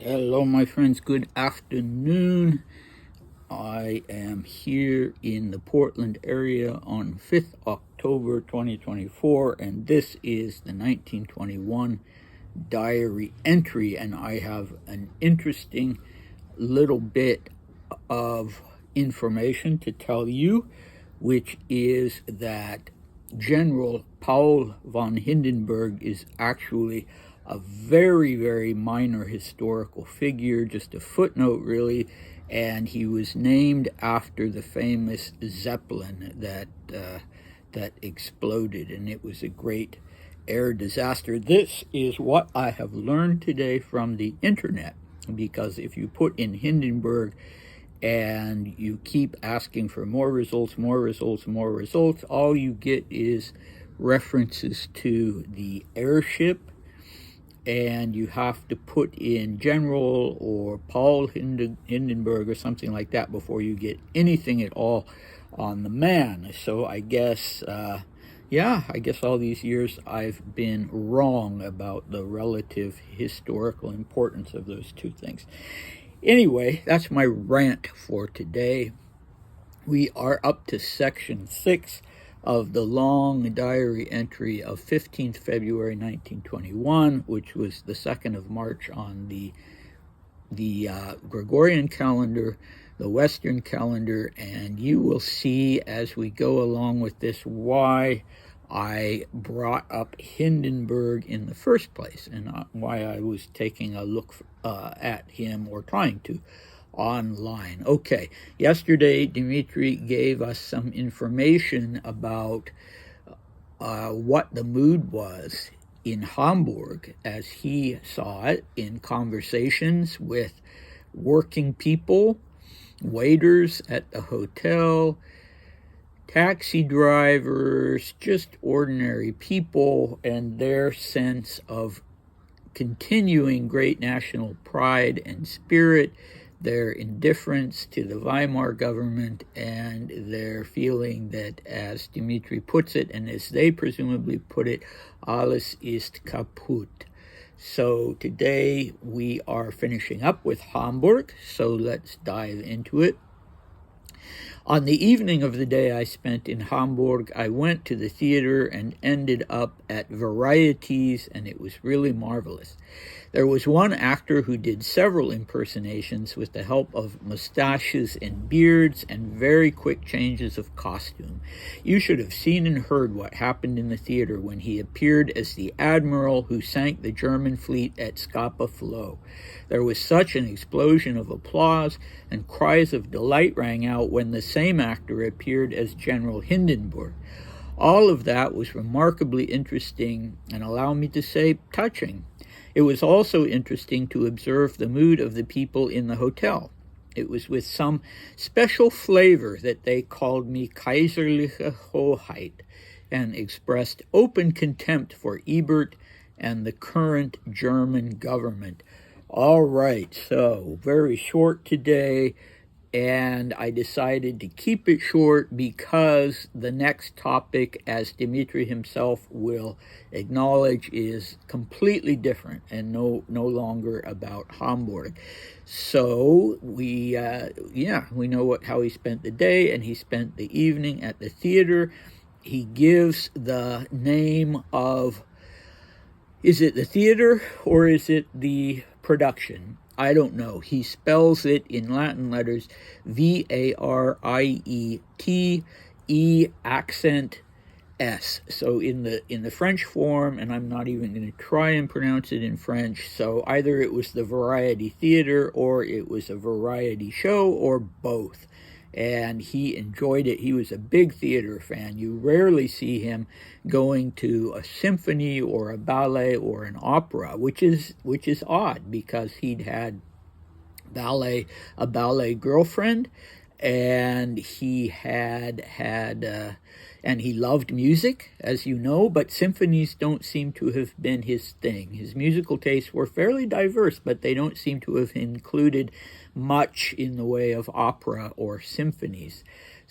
Hello, my friends. Good afternoon. I am here in the Portland area on 5th October 2024, and this is the 1921 diary entry. And I have an interesting little bit of information to tell you, which is that General Paul von Hindenburg is actually a very, very minor historical figure, just a footnote, really, and he was named after the famous Zeppelin that exploded, and it was a great air disaster. This is what I have learned today from the internet, because if you put in Hindenburg and you keep asking for more results, all you get is references to the airship, and you have to put in General or Paul Hindenburg or something like that before you get anything at all on the man. So I guess, I guess all these years I've been wrong about the relative historical importance of those two things. Anyway, that's my rant for today. We are up to section 6 of the long diary entry of 15th February 1921, which was the 2nd of March on the Gregorian calendar, the Western calendar, and you will see as we go along with this why I brought up Hindenburg in the first place, and why I was taking a look at him, or trying to, online. Okay, yesterday Dmitri gave us some information about what the mood was in Hamburg as he saw it in conversations with working people, waiters at the hotel, taxi drivers, just ordinary people, and their sense of continuing great national pride and spirit, their indifference to the Weimar government, and their feeling that, as Dmitri puts it, and as they presumably put it, alles ist kaputt. So today we are finishing up with Hamburg, so let's dive into it. On the evening of the day I spent in Hamburg, I went to the theater and ended up at Varieties, and it was really marvelous. There was one actor who did several impersonations with the help of mustaches and beards and very quick changes of costume. You should have seen and heard what happened in the theater when he appeared as the admiral who sank the German fleet at Scapa Flow. There was such an explosion of applause, and cries of delight rang out when the same actor appeared as General Hindenburg. All of that was remarkably interesting, and allow me to say, touching. It was also interesting to observe the mood of the people in the hotel. It was with some special flavor that they called me Kaiserliche Hoheit and expressed open contempt for Ebert and the current German government. All right, so very short today, and I decided to keep it short because the next topic, as Dmitri himself will acknowledge, is completely different and no longer about Hamburg. So we know how he spent the day, and he spent the evening at the theater. He gives the name of, is it the theater or is it the production? I don't know. He spells it in Latin letters Variet, E accent S. So in the French form, and I'm not even going to try and pronounce it in French, so either it was the Variety Theater or it was a variety show or both. And he enjoyed it. He was a big theater fan. You rarely see him going to a symphony or a ballet or an opera, which is odd, because he'd had a ballet girlfriend, and he had and he loved music, as you know, but symphonies don't seem to have been his thing. His musical tastes were fairly diverse, but they don't seem to have included much in the way of opera or symphonies.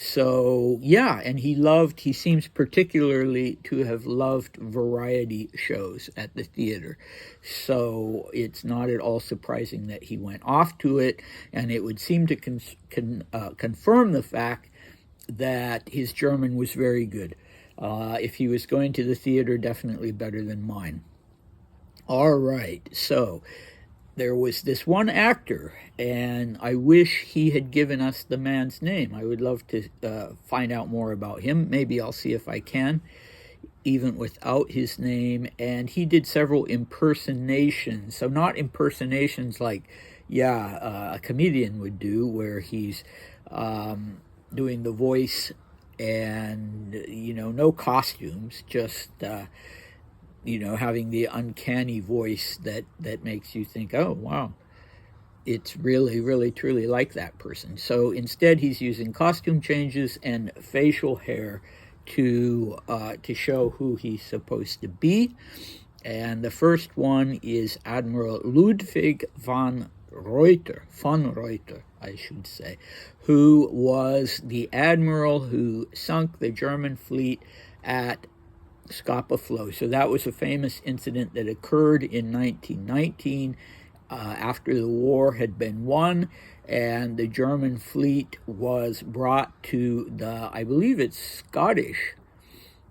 So, yeah, and he seems particularly to have loved variety shows at the theater. So it's not at all surprising that he went off to it, and it would seem to confirm the fact that his German was very good. If he was going to the theater, definitely better than mine. All right, so there was this one actor, and I wish he had given us the man's name. I would love to find out more about him. Maybe I'll see if I can, even without his name. And he did several impersonations. So, not impersonations like, a comedian would do, where he's doing the voice and, no costumes, just having the uncanny voice that makes you think, oh, wow, it's really, really, truly like that person. So instead, he's using costume changes and facial hair to show who he's supposed to be. And the first one is Admiral Ludwig von Reuter, I should say, who was the admiral who sunk the German fleet at Scapa Flow. So that was a famous incident that occurred in 1919 after the war had been won, and the German fleet was brought to I believe it's Scottish,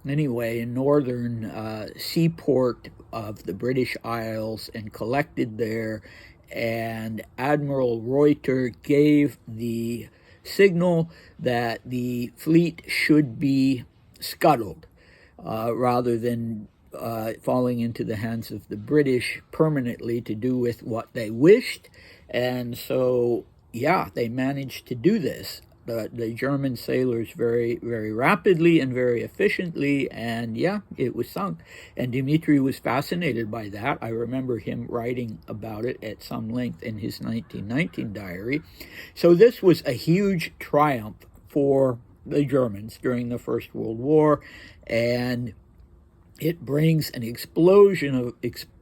anyway, in northern seaport of the British Isles, and collected there. And Admiral Reuter gave the signal that the fleet should be scuttled, rather than falling into the hands of the British permanently to do with what they wished. And so, they managed to do this. The German sailors very, very rapidly and very efficiently, and it was sunk. And Dmitri was fascinated by that. I remember him writing about it at some length in his 1919 diary. So this was a huge triumph for the Germans during the First World War, and it brings an explosion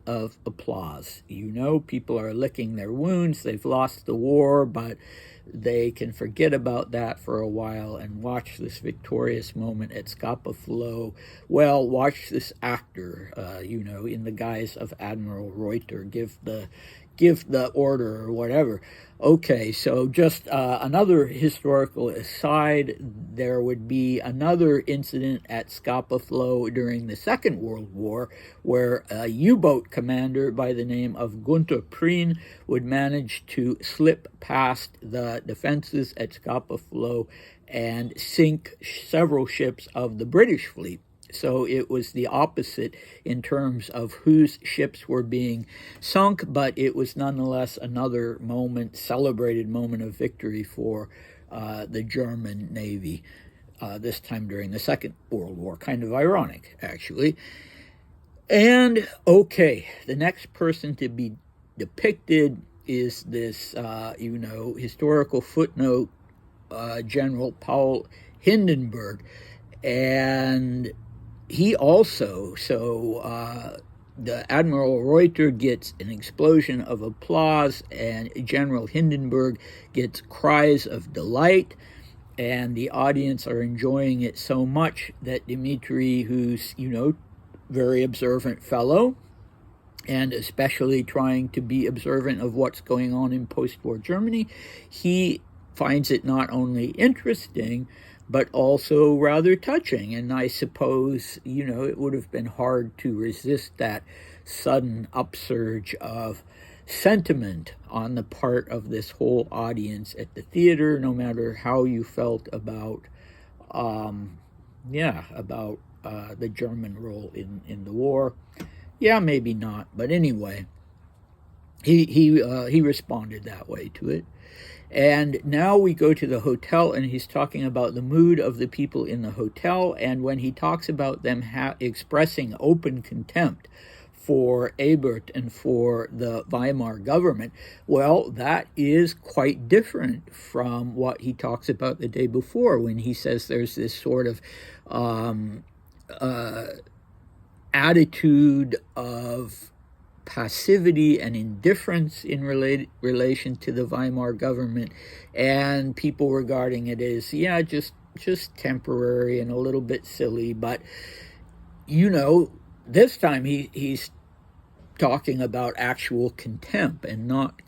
of applause. People are licking their wounds. They've lost the war, but they can forget about that for a while and watch this victorious moment at Scapa Flow. Well, watch this actor, in the guise of Admiral Reuter, give the order or whatever. Okay, so just another historical aside, there would be another incident at Scapa Flow during the Second World War, where a U-boat commander by the name of Gunther Prien would manage to slip past the defenses at Scapa Flow and sink several ships of the British fleet. So it was the opposite in terms of whose ships were being sunk, but it was nonetheless another celebrated moment of victory for the German Navy, this time during the Second World War. Kind of ironic, actually. And, okay, the next person to be depicted is this, historical footnote, General Paul Hindenburg. And he also, the Admiral Reuter gets an explosion of applause, and General Hindenburg gets cries of delight, and the audience are enjoying it so much that Dmitri, who's, very observant fellow, and especially trying to be observant of what's going on in post-war Germany, he finds it not only interesting, but also rather touching. And I suppose, it would have been hard to resist that sudden upsurge of sentiment on the part of this whole audience at the theater, no matter how you felt about, the German role in the war. Maybe not, but anyway, he responded that way to it. And now we go to the hotel, and he's talking about the mood of the people in the hotel. And when he talks about them expressing open contempt for Ebert and for the Weimar government, well, that is quite different from what he talks about the day before, when he says there's this sort of attitude of passivity and indifference in relation to the Weimar government, and people regarding it as, just just temporary and a little bit silly. But, you know, this time he's talking about actual contempt and not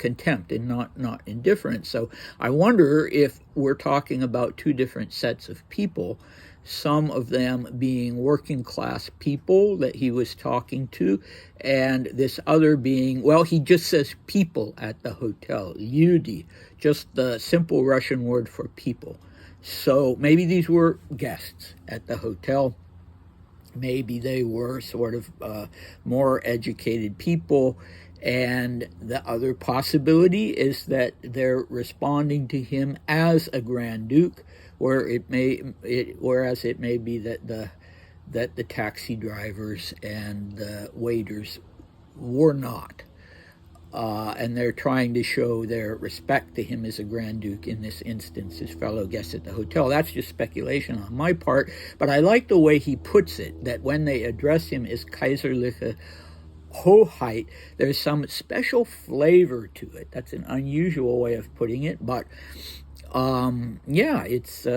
indifference. So I wonder if we're talking about two different sets of people, some of them being working class people that he was talking to, and this other being, well, he just says people at the hotel, люди, just the simple Russian word for people. So maybe these were guests at the hotel. Maybe they were sort of more educated people, and the other possibility is that they're responding to him as a Grand Duke, whereas it may be that the taxi drivers and the waiters were not. And they're trying to show their respect to him as a Grand Duke, in this instance, his fellow guests at the hotel. That's just speculation on my part, but I like the way he puts it, that when they address him as Kaiserliche Hoheit, there's some special flavor to it. That's an unusual way of putting it, but yeah, it's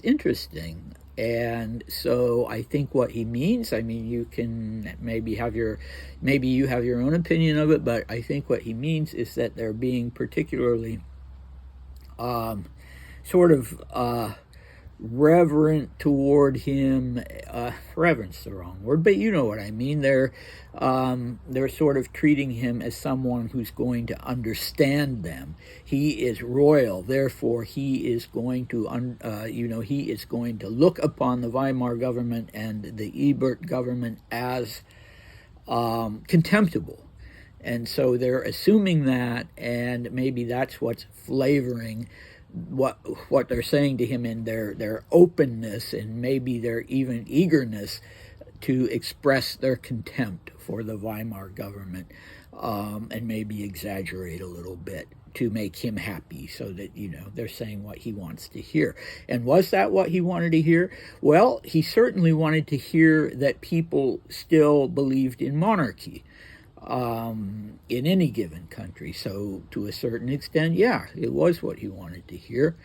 interesting. And so I think what he means, I mean, you can maybe you have your own opinion of it, but I think what he means is that they're being particularly sort of reverent toward him. Reverence the wrong word, but you know what I mean. They're sort of treating him as someone who's going to understand them. He is royal, therefore he is going to he is going to look upon the Weimar government and the Ebert government as contemptible. And so they're assuming that, and maybe that's what's flavoring what they're saying to him in their openness, and maybe their even eagerness to express their contempt for the Weimar government, and maybe exaggerate a little bit to make him happy, so that, they're saying what he wants to hear. And was that what he wanted to hear? Well, he certainly wanted to hear that people still believed in monarchy in any given country. So to a certain extent, yeah, it was what he wanted to hear.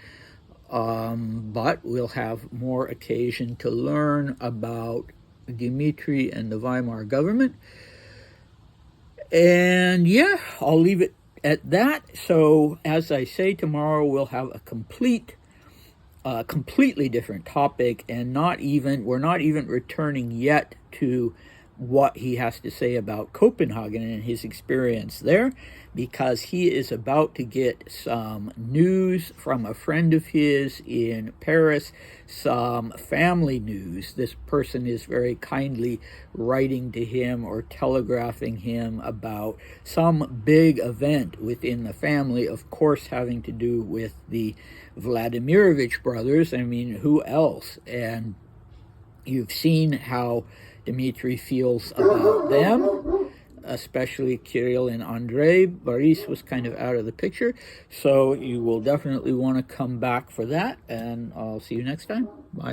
But we'll have more occasion to learn about Dmitri and the Weimar government. And yeah, I'll leave it at that. So as I say, tomorrow we'll have a completely different topic, and we're not even returning yet to what he has to say about Copenhagen and his experience there, because he is about to get some news from a friend of his in Paris, some family news. This person is very kindly writing to him or telegraphing him about some big event within the family, of course having to do with the Vladimirovich brothers. I mean, who else? And you've seen how Dmitri feels about them, especially Kirill and Andrei. Boris was kind of out of the picture, so you will definitely want to come back for that, and I'll see you next time. Bye.